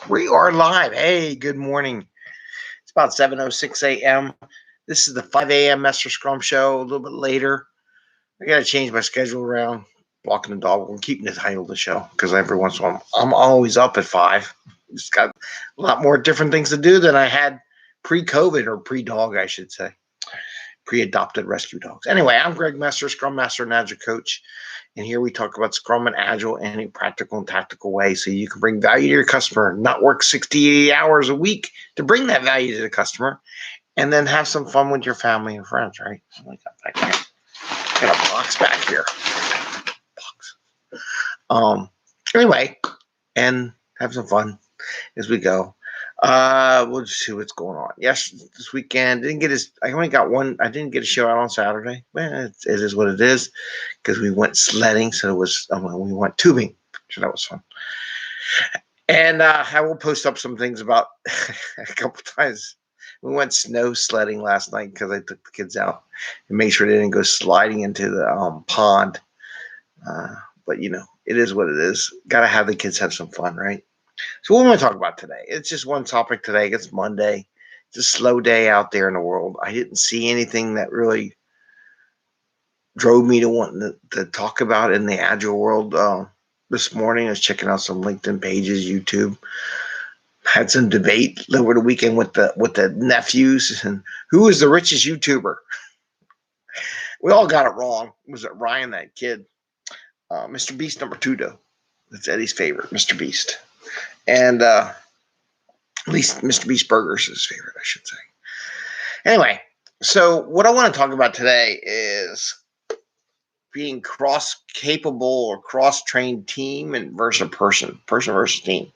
We are live. Hey, good morning. It's about 7:06 a.m. This is the 5 a.m. Mester Scrum Show. A little bit later. I got to change my schedule around. Walking the dog. I'm keeping the title of the show because every once in a while I'm always up at 5. Just got a lot more different things to do than I had pre-COVID or pre-dog, I should say. Pre-adopted rescue dogs. Anyway, I'm Greg Mester, Scrum Master and Agile Coach. And here we talk about Scrum and Agile in a practical and tactical way so you can bring value to your customer, not work 60 hours a week to bring that value to the customer, and then have some fun with your family and friends, right? I got back here. Got a box back here. Anyway, and have some fun as we go. We'll just see what's going on. Yes, this weekend I only got one. I didn't get a show out on Saturday. Well, it is what it is because we went sledding, so we went tubing, so that was fun. And I will post up some things about a couple times. We went snow sledding last night because I took the kids out and made sure they didn't go sliding into the pond. But it is what it is. Got to have the kids have some fun, right? So what am I talking about today? It's just one topic today. It's Monday. It's a slow day out there in the world. I didn't see anything that really drove me to want to talk about in the Agile world. This morning I was checking out some LinkedIn pages, YouTube. Had some debate over the weekend with the nephews and who is the richest YouTuber. We all got it wrong. Was it Ryan, that kid? Mr. Beast number 2, though. That's Eddie's favorite, Mr. Beast. And at least Mr. Beast Burgers is his favorite, I should say. Anyway, so what I want to talk about today is being cross-capable or cross-trained team and versus person versus team.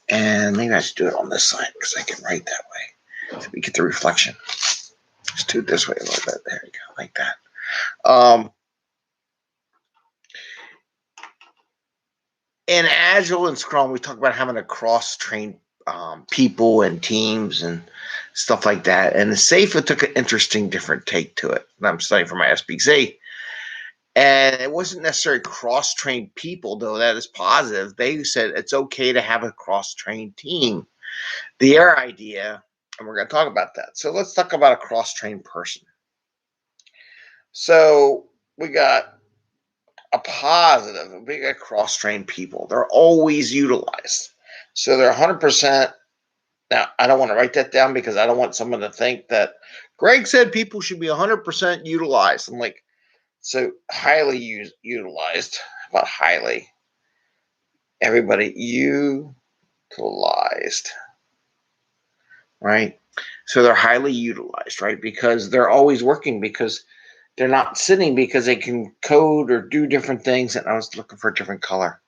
And maybe I should do it on this side because I can write that way. So we get the reflection. Let's do it this way a little bit. There you go, like that. In Agile and Scrum, we talk about having a cross-trained people and teams and stuff like that. And the SAFE took an interesting, different take to it. And I'm studying for my SBC. And it wasn't necessarily cross-trained people, though that is positive. They said it's okay to have a cross-trained team. Their idea, and we're going to talk about that. So let's talk about a cross-trained person. So we got a positive, we got cross-trained people. They're always utilized. So they're 100%. Now, I don't want to write that down because I don't want someone to think that Greg said people should be 100% utilized. I'm like, so highly utilized. How about highly? Everybody utilized, right? So they're highly utilized, right? Because they're always working because they're not sitting because they can code or do different things. And I was looking for a different color.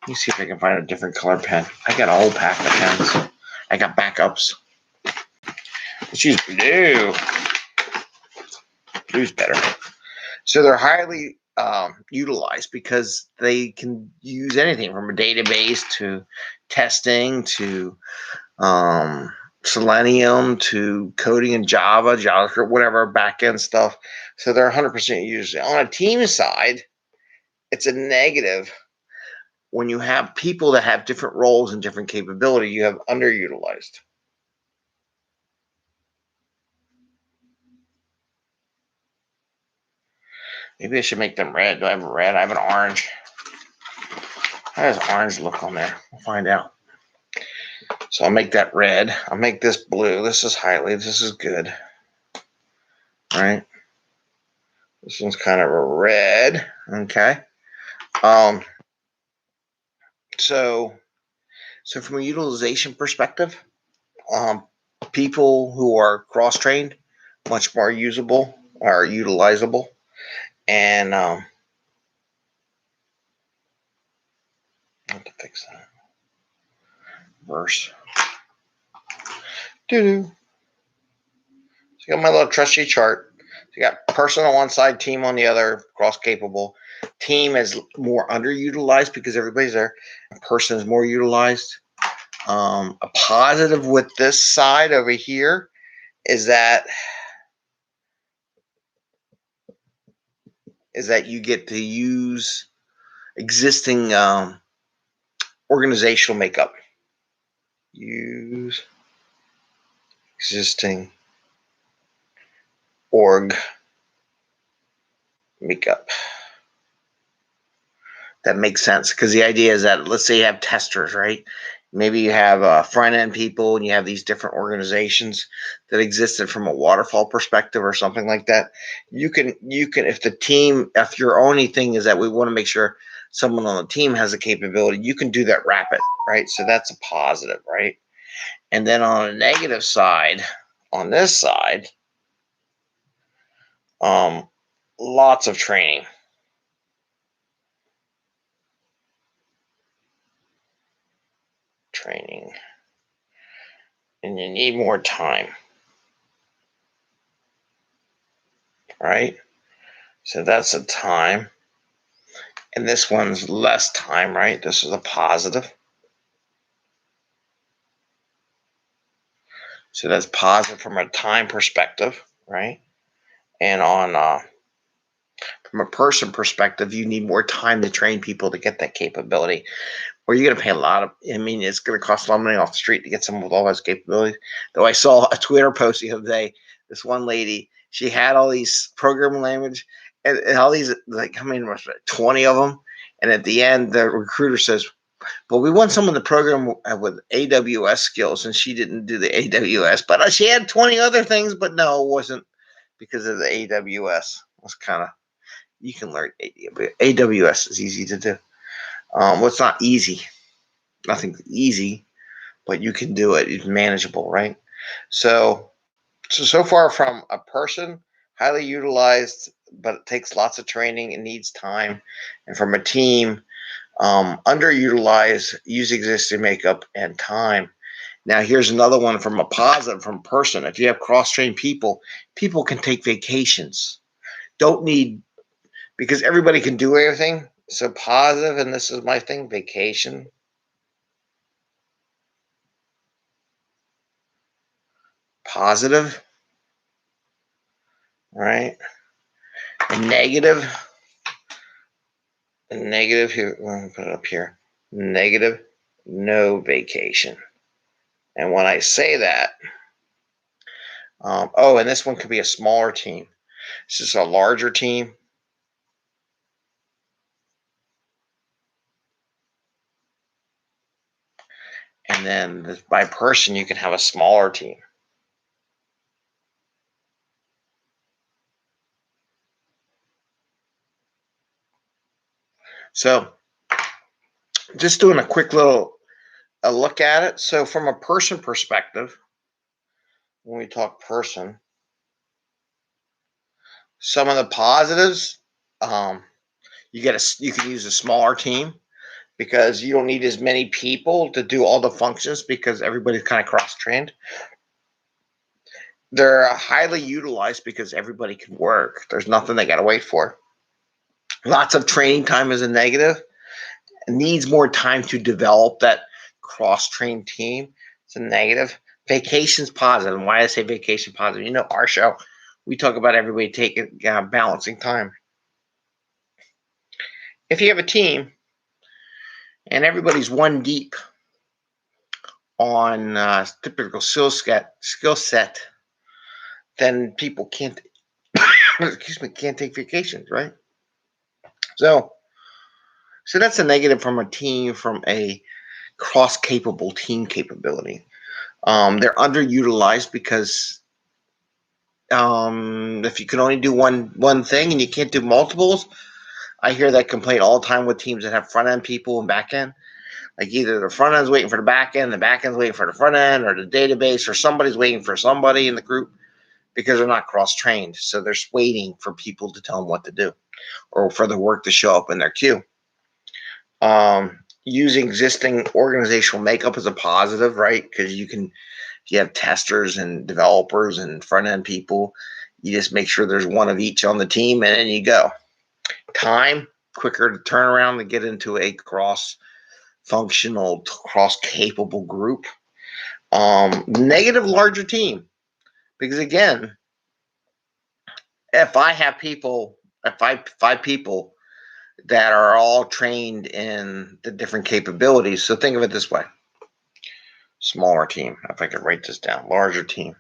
Let me see if I can find a different color pen. I got a whole pack of pens. I got backups. Let's use blue. Blue's better. So they're highly utilized because they can use anything from a database to testing to Selenium to coding in Java, JavaScript, whatever, back-end stuff. So they're 100% used. On a team side, it's a negative. When you have people that have different roles and different capability, you have underutilized. Maybe I should make them red. Do I have a red? I have an orange. How does orange look on there? We'll find out. So I'll make that red. I'll make this blue. This is highly. This is good. All right. This one's kind of a red. Okay. So from a utilization perspective, people who are cross-trained, much more usable or utilizable. And I have to fix that. Verse. So you got my little trusty chart. So you got person on one side, team on the other, cross-capable. Team is more underutilized because everybody's there. Person is more utilized. A positive with this side over here is that you get to use existing organizational makeup. Use existing org makeup. That makes sense, because the idea is that, let's say you have testers, right? Maybe you have front end people, and you have these different organizations that existed from a waterfall perspective or something like that. You can if your only thing is that we want to make sure someone on the team has a capability, you can do that rapid, right? So that's a positive, right? And then on a negative side, on this side, lots of training. And you need more time, right? So that's a time. And this one's less time, right? This is a positive. So that's positive from a time perspective, right? And from a person perspective, you need more time to train people to get that capability. Or you're going to pay a lot of, it's going to cost a lot of money off the street to get someone with all those capabilities. Though I saw a Twitter post the other day, this one lady, she had all these programming language and all these, like, 20 of them. And at the end, the recruiter says, but we want someone to program with AWS skills, and she didn't do the AWS, but she had 20 other things, but no, it wasn't because of the AWS. It was kind of, you can learn AWS is easy to do. Well, it's not easy. Nothing's easy, but you can do it. It's manageable, right? So far from a person, highly utilized, but it takes lots of training and needs time. And from a team, underutilized, use existing makeup and time. Now, here's another one from a positive, from person. If you have cross-trained people, people can take vacations. Don't need, because everybody can do everything. So positive, and this is my thing, vacation. Positive, right? And negative here, I'll put it up here. Negative, no vacation. And when I say that, and this one could be a smaller team. This is a larger team. And then by person, you can have a smaller team. So just doing a quick little look at it. So from a person perspective, when we talk person, some of the positives, you can use a smaller team because you don't need as many people to do all the functions because everybody's kind of cross-trained. They're highly utilized because everybody can work. There's nothing they got to wait for. Lots of training time is a negative. It needs more time to develop that cross-trained team. It's a negative. Vacation's positive. And why I say vacation positive? Our show, we talk about everybody taking balancing time. If you have a team and everybody's one deep on typical skill set, then people can't can't take vacations, right? So that's a negative from a team, from a cross-capable team capability. They're underutilized because if you can only do one thing and you can't do multiples, I hear that complaint all the time with teams that have front end people and back end. Like either the front end's waiting for the back end's waiting for the front end, or the database, or somebody's waiting for somebody in the group because they're not cross-trained. So they're just waiting for people to tell them what to do or for the work to show up in their queue. Using existing organizational makeup is a positive, right? Because if you have testers and developers and front-end people, you just make sure there's one of each on the team, and then you go. Time, quicker to turn around to get into a cross-functional, cross-capable group. Negative, larger team. Because again, if I have five people that are all trained in the different capabilities, so think of it this way. smaller team. If I could write this down, larger team.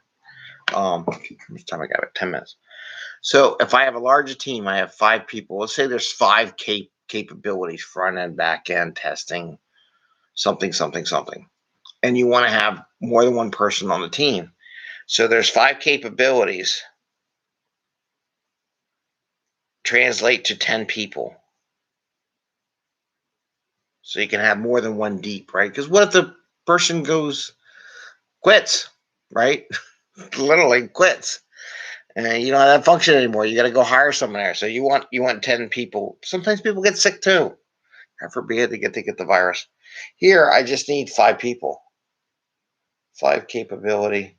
How much time I got? It 10 minutes. So if I have a larger team, I have 5 people. Let's say there's 5 capabilities: front end, back end, testing, something, something, something. And you want to have more than one person on the team. So there's 5 capabilities. Translate to 10 people. So you can have more than one deep, right? Because what if the person quits, right? Literally quits. And you don't have that function anymore. You got to go hire someone there. So you want 10 people. Sometimes people get sick too. God forbid they get the virus. Here, I just need 5 people. 5 capability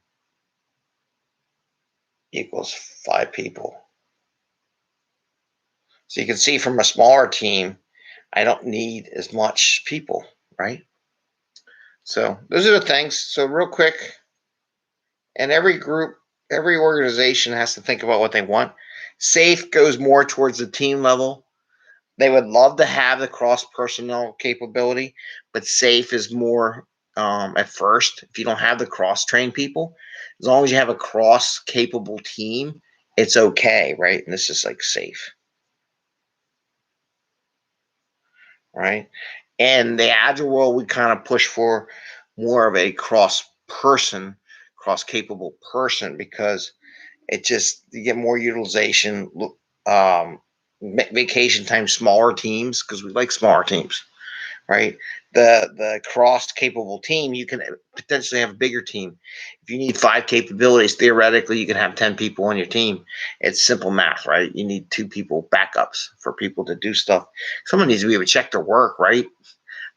equals 5 people. So you can see from a smaller team, I don't need as much people, right? So those are the things. So real quick, and every group, every organization has to think about what they want. SAFE goes more towards the team level. They would love to have the cross personnel capability, but SAFE is more at first. If you don't have the cross trained people, as long as you have a cross capable team, it's okay, right? And this is like SAFE, right? And the Agile world, we kind of push for more of a cross capable person, because it just, you get more utilization, um, vacation time, smaller teams, because we like smaller teams, right? The cross capable team, you can potentially have a bigger team. If you need 5 capabilities, theoretically, you can have 10 people on your team. It's simple math, right? You need 2 people backups for people to do stuff. Someone needs to be able to check their work, right?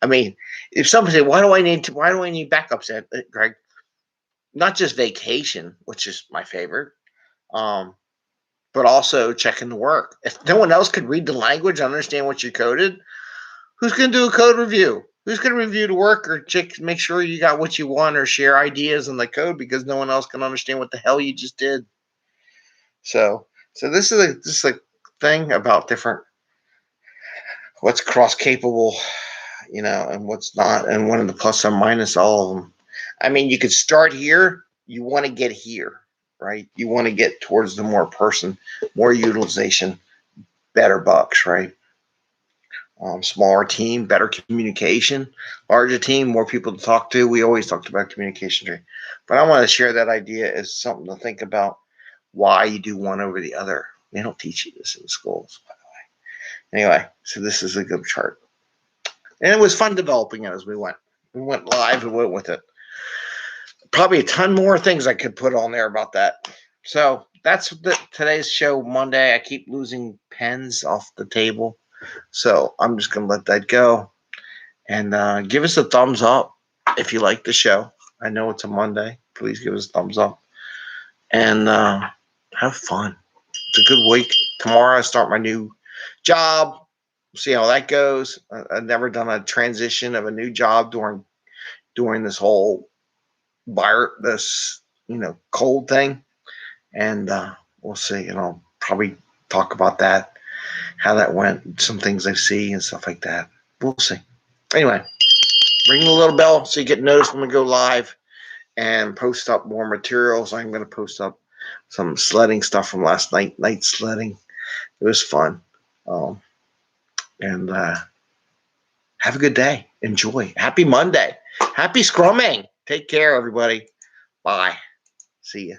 I mean, if somebody said, why do I need backups, Greg? Not just vacation, which is my favorite, but also checking the work. If no one else could read the language and understand what you coded, who's going to do a code review? Who's going to review the work or make sure you got what you want, or share ideas in the code, because no one else can understand what the hell you just did? So this is a thing about different, what's cross capable, and what's not, and one of the plus and minus all of them. I mean, you could start here. You want to get here, right? You want to get towards the more utilization, better bucks, right? Smaller team, better communication. Larger team, more people to talk to. We always talked about communication tree, but I want to share that idea as something to think about. Why you do one over the other? They don't teach you this in schools, by the way. Anyway, so this is a good chart, and it was fun developing it as we went. We went live and went with it. Probably a ton more things I could put on there about that. So that's today's show, Monday. I keep losing pens off the table, so I'm just going to let that go. And give us a thumbs up if you like the show. I know it's a Monday. Please give us a thumbs up. And have fun. It's a good week. Tomorrow I start my new job. See how that goes. I've never done a transition of a new job during this whole this cold thing. And we'll see. And I'll probably talk about that, how that went, some things I see and stuff like that. We'll see. Anyway, ring the little bell so you get noticed when we go live, and post up more materials. I'm going to post up some sledding stuff from last night sledding. It was fun. And have a good day. Enjoy. Happy Monday. Happy Scrumming. Take care, everybody. Bye. See ya.